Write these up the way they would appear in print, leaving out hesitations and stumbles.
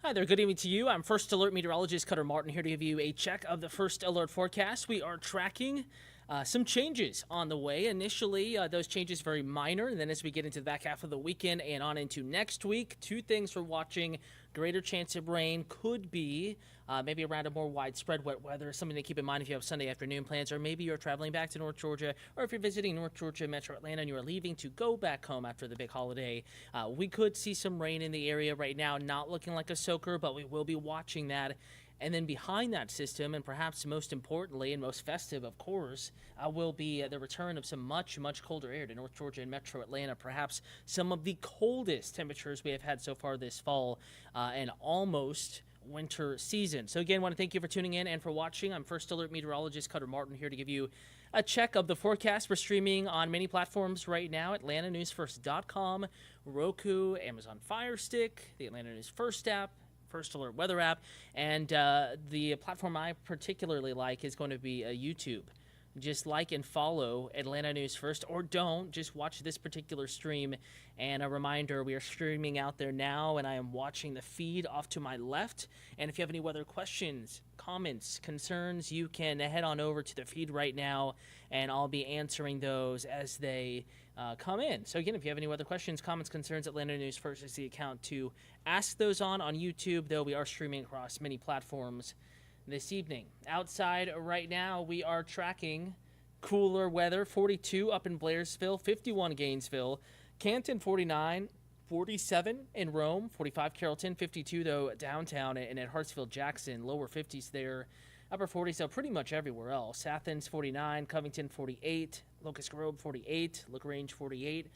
Hi there, good evening to you. I'm First Alert Meteorologist Cutter Martin here to give you a check of the First Alert forecast. We are tracking some changes on the way. Initially, those changes very minor, and then as we get into the back half of the weekend and on into next week, two things we're watching. Greater chance of rain could be maybe around a more widespread wet weather, something to keep in mind if you have Sunday afternoon plans, or maybe you're traveling back to North Georgia, or if you're visiting North Georgia, Metro Atlanta, and you are leaving to go back home after the big holiday. We could see some rain in the area right now, not looking like a soaker, but we will be watching that. And then behind that system, and perhaps most importantly and most festive, of course, will be the return of some much colder air to North Georgia and Metro Atlanta. Perhaps some of the coldest temperatures we have had so far this fall and almost winter season. So again, I want to thank you for tuning in and for watching. I'm First Alert Meteorologist Cutter Martin here to give you a check of the forecast. We're streaming on many platforms right now: AtlantaNewsFirst.com, Roku, Amazon Fire Stick, the Atlanta News First app, First Alert weather app, and the platform I particularly like is going to be YouTube. Just like and follow Atlanta News First, or don't, just watch this particular stream. And a reminder, we are streaming out there now, and I am watching the feed off to my left. And if you have any weather questions, comments, concerns, you can head on over to the feed right now, and I'll be answering those as they come in. So again, if you have any weather questions, comments, concerns, Atlanta News First is the account to ask those on YouTube, though we are streaming across many platforms this evening. Outside right now, we are tracking cooler weather. 42 up in Blairsville, 51 Gainesville, Canton 49, 47 in Rome, 45 Carrollton, 52 though downtown and at Hartsfield-Jackson, lower 50s there, upper 40s so pretty much everywhere else. Athens 49, Covington 48, Locust Grove 48, LaGrange 48.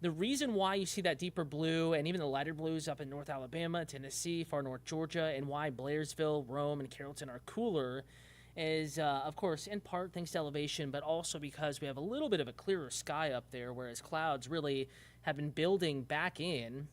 The reason why you see that deeper blue and even the lighter blues up in North Alabama, Tennessee, far North Georgia, and why Blairsville, Rome, and Carrollton are cooler is, of course, in part thanks to elevation, but also because we have a little bit of a clearer sky up there, whereas clouds really have been building back in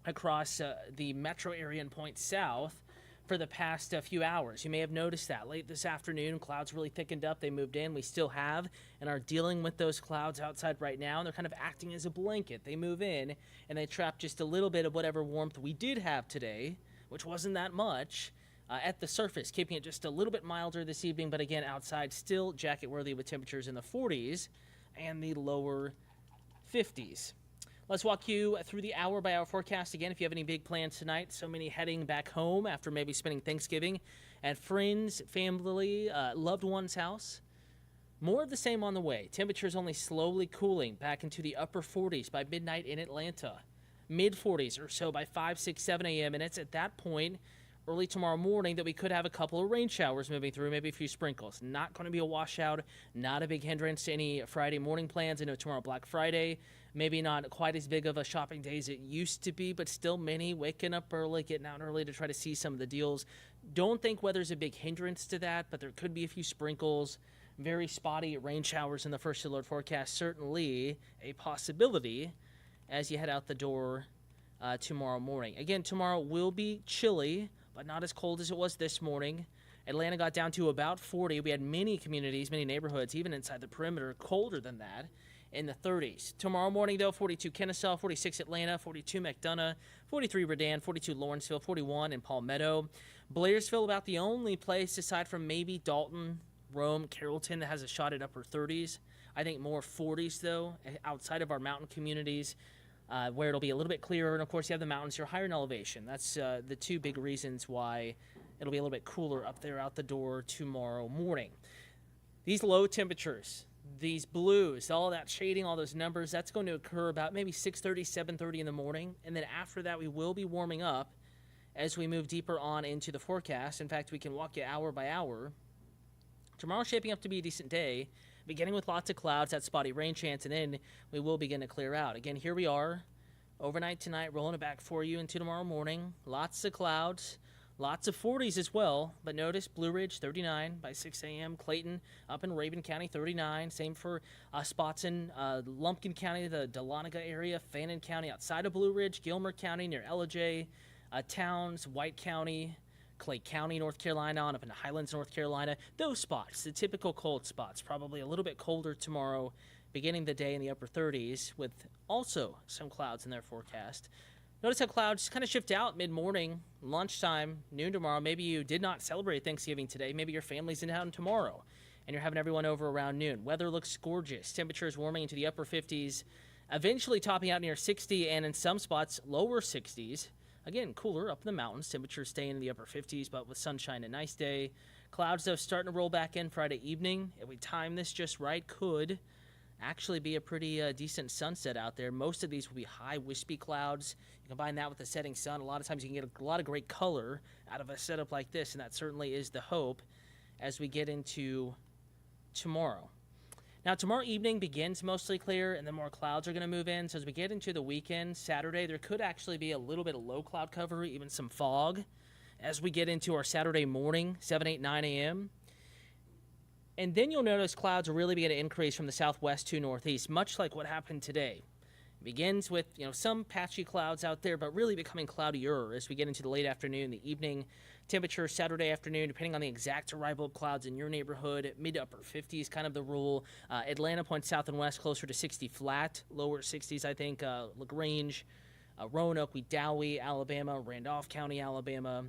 across the metro area and points south for the past few hours. You may have noticed that late this afternoon, clouds really thickened up. They moved in. We still have and are dealing with those clouds outside right now, and they're kind of acting as a blanket. They move in, and they trap just a little bit of whatever warmth we did have today, which wasn't that much, at the surface, keeping it just a little bit milder this evening. But again, outside, still jacket-worthy with temperatures in the 40s and the lower 50s. Let's walk you through the hour-by-hour forecast. Again, if you have any big plans tonight, so many heading back home after maybe spending Thanksgiving at friends, family, loved one's house. More of the same on the way. Temperatures only slowly cooling back into the upper 40s by midnight in Atlanta. Mid-40s or so by 5, 6, 7 a.m. And it's at that point, early tomorrow morning, that we could have a couple of rain showers moving through, maybe a few sprinkles. Not going to be a washout, not a big hindrance to any Friday morning plans. I know tomorrow, Black Friday, maybe not quite as big of a shopping day as it used to be, but still many waking up early, getting out early to try to see some of the deals. Don't think weather's a big hindrance to that, but there could be a few sprinkles, very spotty rain showers in the First Alert forecast. Certainly a possibility as you head out the door tomorrow morning. Again, tomorrow will be chilly, but not as cold as it was this morning. Atlanta got down to about 40. We had many communities, many neighborhoods, even inside the perimeter, colder than that, in the 30s. Tomorrow morning, though, 42 Kennesaw, 46 Atlanta, 42 McDonough, 43 Redan, 42 Lawrenceville, 41 in Palmetto. Blairsville, about the only place aside from maybe Dalton, Rome, Carrollton that has a shot at upper 30s. I think more 40s, though, outside of our mountain communities, where it'll be a little bit clearer. And, of course, you have the mountains. You're higher in elevation. That's the two big reasons why it'll be a little bit cooler up there out the door tomorrow morning. These low temperatures, these blues, all that shading, all those numbers, that's going to occur about maybe 6:30, 7:30 in the morning. And then after that, we will be warming up as we move deeper on into the forecast. In fact, we can walk you hour by hour. Tomorrow's shaping up to be a decent day, beginning with lots of clouds, that spotty rain chance, and then we will begin to clear out. Again, here we are, overnight tonight, rolling it back for you into tomorrow morning. Lots of clouds, lots of 40s as well, but notice Blue Ridge 39 by 6 a.m., Clayton up in Raven County 39, same for spots in Lumpkin County, the Dahlonega area, Fannin County outside of Blue Ridge, Gilmer County near Ellijay, Towns, White County, Clay County, North Carolina, on up in the Highlands, North Carolina. Those spots, the typical cold spots, probably a little bit colder tomorrow, beginning the day in the upper 30s with also some clouds in their forecast. Notice how clouds kind of shift out mid-morning, lunchtime, noon tomorrow. Maybe you did not celebrate Thanksgiving today. Maybe your family's in town tomorrow, and you're having everyone over around noon. Weather looks gorgeous. Temperatures warming into the upper 50s, eventually topping out near 60, and in some spots, lower 60s. Again, cooler up in the mountains. Temperatures staying in the upper 50s, but with sunshine, a nice day. Clouds, though, starting to roll back in Friday evening. If we time this just right, could actually be a pretty decent sunset out there. Most of these will be high, wispy clouds. You combine that with the setting sun, a lot of times you can get a lot of great color out of a setup like this, and that certainly is the hope as we get into tomorrow. Now, tomorrow evening begins mostly clear, and then more clouds are going to move in. So as we get into the weekend, Saturday, there could actually be a little bit of low cloud cover, even some fog, as we get into our Saturday morning, 7, 8, 9 a.m., and then you'll notice clouds will really begin to increase from the southwest to northeast, much like what happened today. It begins with, some patchy clouds out there, but really becoming cloudier as we get into the late afternoon, the evening. Temperature Saturday afternoon, depending on the exact arrival of clouds in your neighborhood, mid to upper 50s, kind of the rule. Atlanta points south and west closer to 60 flat, lower 60s, I think. LaGrange, Roanoke, Wedowee, Alabama, Randolph County, Alabama.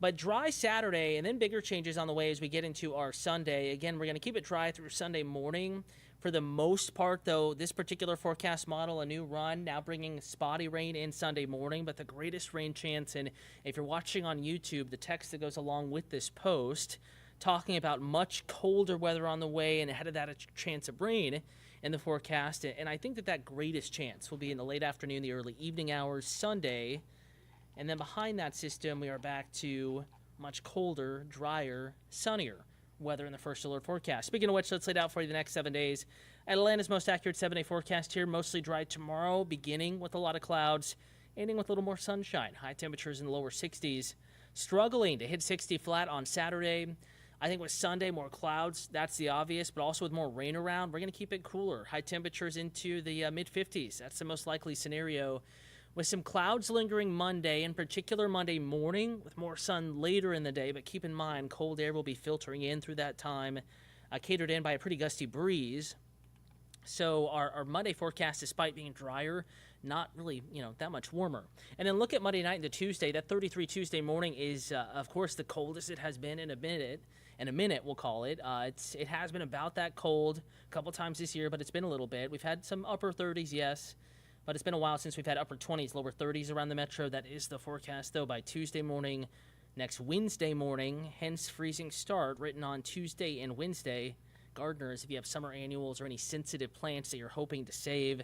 But dry Saturday, and then bigger changes on the way as we get into our Sunday. Again, we're going to keep it dry through Sunday morning. For the most part, though, this particular forecast model, a new run, now bringing spotty rain in Sunday morning, but the greatest rain chance, and if you're watching on YouTube, the text that goes along with this post, talking about much colder weather on the way, and ahead of that, a chance of rain in the forecast. And I think that greatest chance will be in the late afternoon, the early evening hours, Sunday. And then behind that system, we are back to much colder, drier, sunnier weather in the first alert forecast. Speaking of which, let's lay it out for you the next 7 days. Atlanta's most accurate 7-day forecast here, mostly dry tomorrow, beginning with a lot of clouds, ending with a little more sunshine. High temperatures in the lower 60s. Struggling to hit 60 flat on Saturday. I think with Sunday, more clouds, that's the obvious, but also with more rain around, we're going to keep it cooler. High temperatures into the mid-50s. That's the most likely scenario. With some clouds lingering Monday, in particular Monday morning, with more sun later in the day. But keep in mind, cold air will be filtering in through that time, catered in by a pretty gusty breeze. So our Monday forecast, despite being drier, not really, that much warmer. And then look at Monday night into Tuesday. That 33 Tuesday morning is, of course, the coldest it has been in a minute. In a minute, we'll call it. It has been about that cold a couple times this year, but it's been a little bit. We've had some upper 30s, yes. But it's been a while since we've had upper 20s, lower 30s around the metro. That is the forecast, though, by Tuesday morning, next Wednesday morning, hence freezing start written on Tuesday and Wednesday. Gardeners, if you have summer annuals or any sensitive plants that you're hoping to save,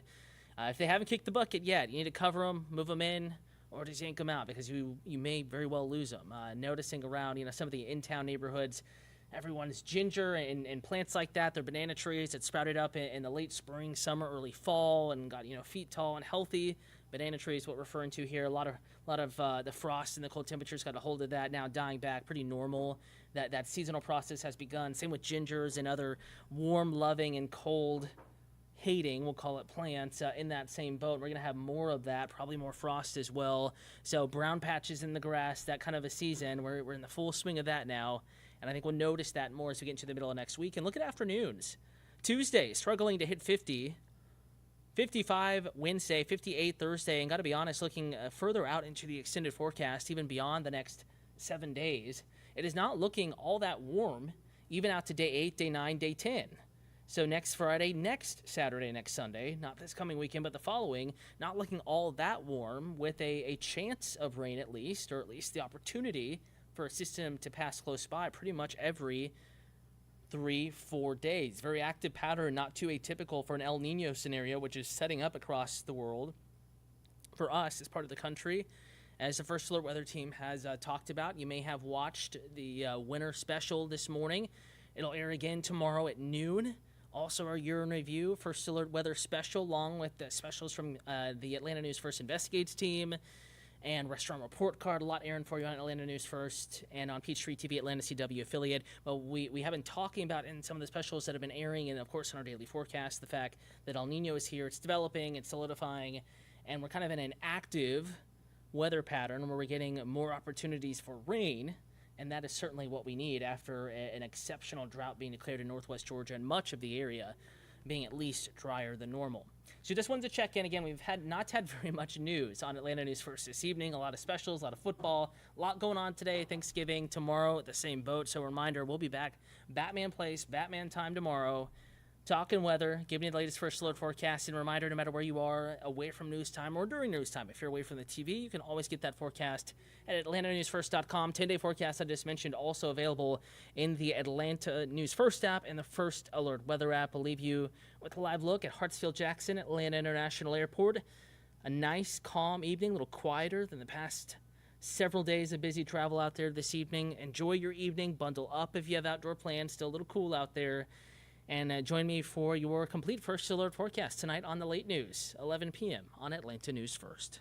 if they haven't kicked the bucket yet, you need to cover them, move them in, or just yank them out because you may very well lose them. Noticing around, some of the in-town neighborhoods, everyone's ginger and plants like that. They're banana trees that sprouted up in the late spring, summer, early fall, and got feet tall and healthy. Banana trees, what we're referring to here. A lot of the frost and the cold temperatures got a hold of that. Now dying back, pretty normal. That seasonal process has begun. Same with gingers and other warm, loving, and cold hating, we'll call it, plants in that same boat. We're going to have more of that, probably more frost as well. So brown patches in the grass, that kind of a season. We're in the full swing of that now. And I think we'll notice that more as we get into the middle of next week. And look at afternoons. Tuesday, struggling to hit 50. 55 Wednesday, 58 Thursday. And got to be honest, looking further out into the extended forecast, even beyond the next 7 days, it is not looking all that warm, even out to day 8, day 9, day 10. So next Friday, next Saturday, next Sunday, not this coming weekend, but the following, not looking all that warm with a chance of rain at least, or at least the opportunity for a system to pass close by pretty much every 3-4 days. Very active pattern, not too atypical for an El Nino scenario, which is setting up across the world. For us, as part of the country, as the First Alert Weather Team has talked about, you may have watched the winter special this morning. It'll air again tomorrow at noon. Also, our Year in Review, First Alert Weather Special, along with the specials from the Atlanta News First Investigates team and Restaurant Report Card. A lot airing for you on Atlanta News First and on Peachtree TV, Atlanta CW affiliate. But we have been talking about in some of the specials that have been airing, and of course in our daily forecast, the fact that El Nino is here. It's developing, it's solidifying, and we're kind of in an active weather pattern where we're getting more opportunities for rain. And that is certainly what we need after an exceptional drought being declared in northwest Georgia and much of the area. being at least drier than normal. So just wanted to check in again. We've not had very much news on Atlanta News First this evening. A lot of specials, a lot of football, a lot going on today. Thanksgiving tomorrow at the same boat. So reminder, we'll be back Batman Place, Batman time tomorrow. Talking weather, giving you the latest First Alert forecast, and reminder, no matter where you are, away from news time or during news time, if you're away from the TV, you can always get that forecast at atlantanewsfirst.com. 10-day forecast I just mentioned also available in the Atlanta News First app and the First Alert weather app. I'll leave you with a live look at Hartsfield-Jackson Atlanta International Airport. A nice, calm evening, a little quieter than the past several days of busy travel out there this evening. Enjoy your evening. Bundle up if you have outdoor plans. Still a little cool out there. And join me for your complete First Alert forecast tonight on the late news, 11 p.m. on Atlanta News First.